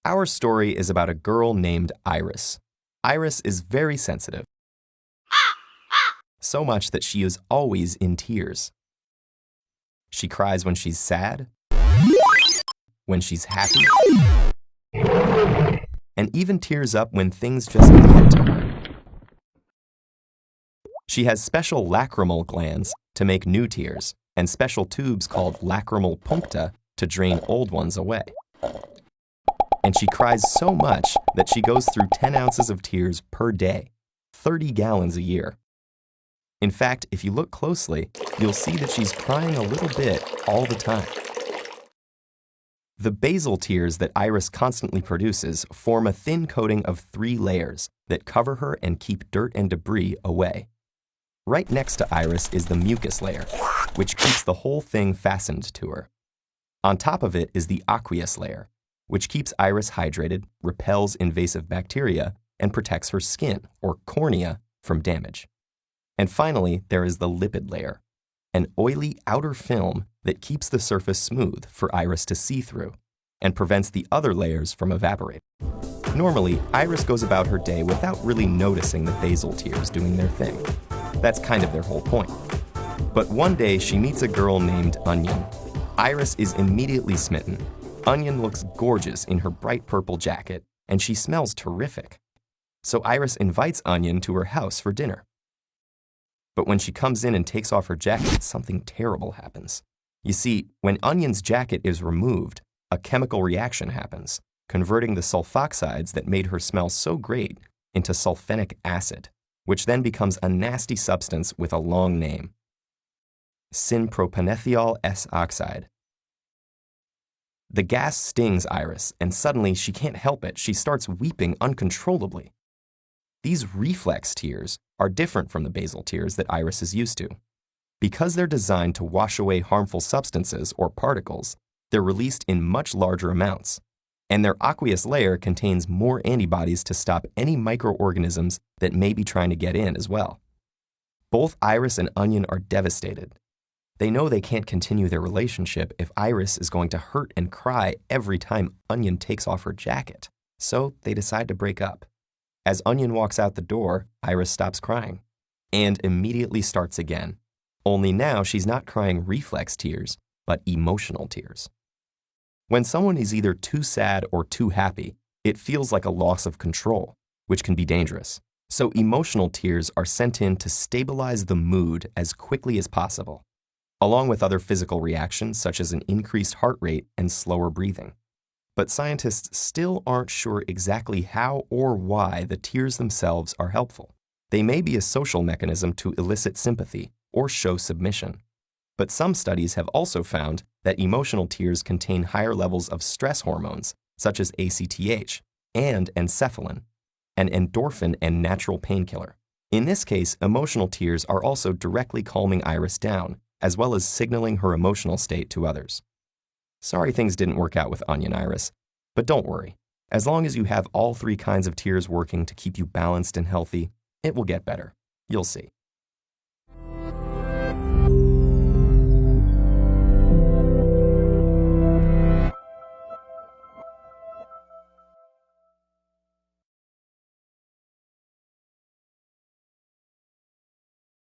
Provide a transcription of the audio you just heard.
Our story is about a girl named Iris. Iris is very sensitive, so much that she is always in tears. She cries when she's sad, when she's happy, and even tears up when things just get to her. She has special lacrimal glands to make new tears and special tubes called lacrimal puncta to drain old ones away. And she cries so much that she goes through 10 ounces of tears per day, 30 gallons a year. In fact, if you look closely, you'll see that she's crying a little bit all the time. The basal tears that Iris constantly produces form a thin coating of 3 layers that cover her and keep dirt and debris away. Right next to Iris is the mucus layer, which keeps the whole thing fastened to her. On top of it is the aqueous layer, which keeps Iris hydrated, repels invasive bacteria, and protects her skin, or cornea, from damage. And finally, there is the lipid layer, an oily outer film that keeps the surface smooth for Iris to see through and prevents the other layers from evaporating. Normally, Iris goes about her day without really noticing the basal tears doing their thing. That's kind of their whole point. But one day, she meets a girl named Onion. Iris is immediately smitten. Onion looks gorgeous in her bright purple jacket, and she smells terrific. So Iris invites Onion to her house for dinner. But when she comes in and takes off her jacket, something terrible happens. You see, when Onion's jacket is removed, a chemical reaction happens, converting the sulfoxides that made her smell so great into sulfenic acid, which then becomes a nasty substance with a long name. Synpropanethiol S-oxide. The gas stings Iris, and suddenly she can't help it. She starts weeping uncontrollably. These reflex tears are different from the basal tears that Iris is used to. Because they're designed to wash away harmful substances or particles, they're released in much larger amounts, and their aqueous layer contains more antibodies to stop any microorganisms that may be trying to get in as well. Both Iris and Onion are devastated. They know they can't continue their relationship if Iris is going to hurt and cry every time Onion takes off her jacket, so they decide to break up. As Onion walks out the door, Iris stops crying and immediately starts again. Only now she's not crying reflex tears, but emotional tears. When someone is either too sad or too happy, it feels like a loss of control, which can be dangerous. So emotional tears are sent in to stabilize the mood as quickly as possible, along with other physical reactions such as an increased heart rate and slower breathing. But scientists still aren't sure exactly how or why the tears themselves are helpful. They may be a social mechanism to elicit sympathy or show submission. But some studies have also found that emotional tears contain higher levels of stress hormones, such as ACTH and encephalin, an endorphin and natural painkiller. In this case, emotional tears are also directly calming Iris down, as well as signaling her emotional state to others. Sorry things didn't work out with Onion, Iris, but don't worry. As long as you have all 3 kinds of tears working to keep you balanced and healthy, it will get better. You'll see.